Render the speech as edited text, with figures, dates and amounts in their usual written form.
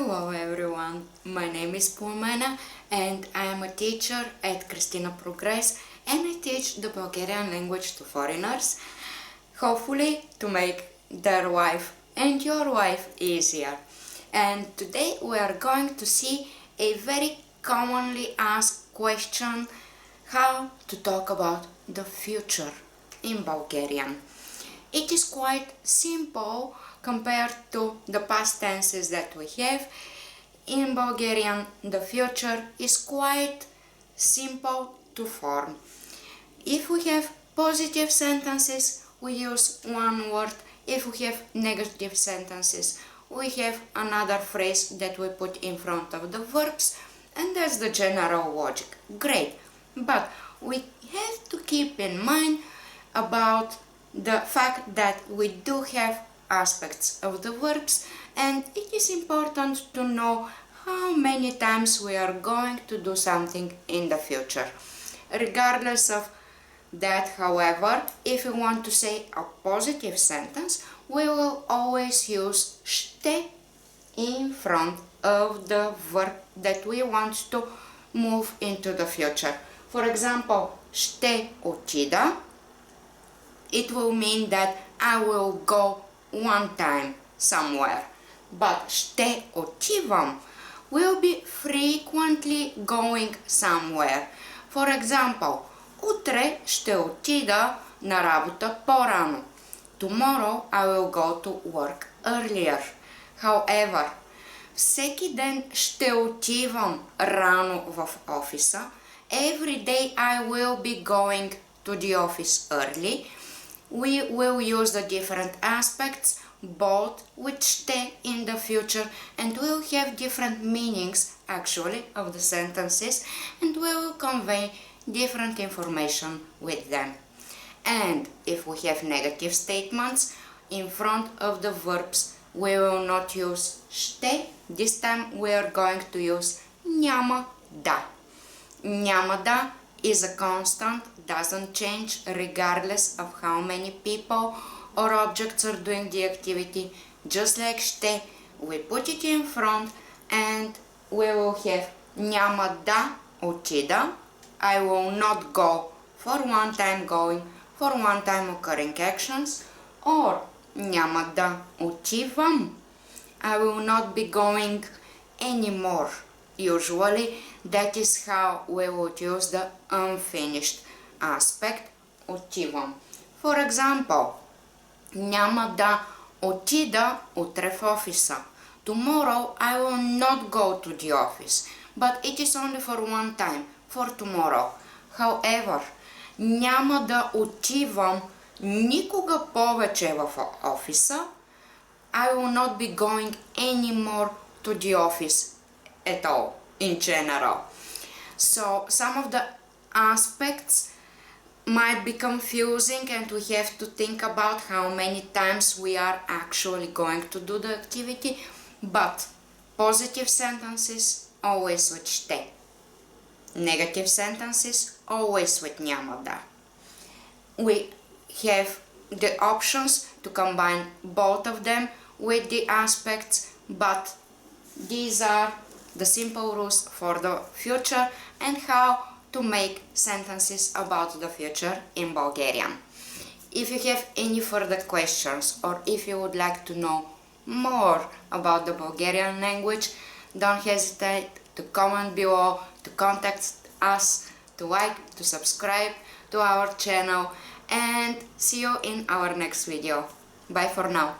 Hello everyone, my name is Plamena and I am a teacher at Kristina Progress and I teach the Bulgarian language to foreigners, hopefully to make their life and your life easier. And today we are going to see a very commonly asked question, how to talk about the future in Bulgarian. It is quite simple compared to the past tenses that we have. In Bulgarian, the future is quite simple to form. If we have positive sentences, we use one word. If we have negative sentences, we have another phrase that we put in front of the verbs, and that's the general logic. Great, but we have to keep in mind about the fact that we do have aspects of the verbs, and it is important to know how many times we are going to do something in the future. Regardless of that, however, if we want to say a positive sentence, we will always use ще in front of the verb that we want to move into the future. For example, ще отида, it will mean that I will go one time somewhere. But ще отивам will be frequently going somewhere. For example, утре ще отида на работа по-рано. Tomorrow I will go to work earlier. However, всеки ден ще отивам рано в офиса. Every day I will be going to the office early. We will use the different aspects both with ще in the future, and we'll have different meanings actually of the sentences, and we will convey different information with them. And if we have negative statements in front of the verbs, we will not use ще. This time we are going to use няма да. Няма да is a constant, doesn't change regardless of how many people or objects are doing the activity. Just like ще, we put it in front and we will have няма да отида. I will not go for one time going, for one time occurring actions, or няма да отивам. I will not be going anymore. Usually, that is how we would use the unfinished aspect отивам. For example, няма да отида утре в офиса. Tomorrow I will not go to the office, but it is only for one time, for tomorrow. However, няма да отивам никога повече в офиса. I will not be going anymore to the office at all, in general. So some of the aspects might be confusing, and we have to think about how many times we are actually going to do the activity, but positive sentences always with ще. Negative sentences always with няма да. We have the options to combine both of them with the aspects, but these are the simple rules for the future and how to make sentences about the future in Bulgarian. If you have any further questions, or if you would like to know more about the Bulgarian language, don't hesitate to comment below, to contact us, to like, to subscribe to our channel, and see you in our next video. Bye for now.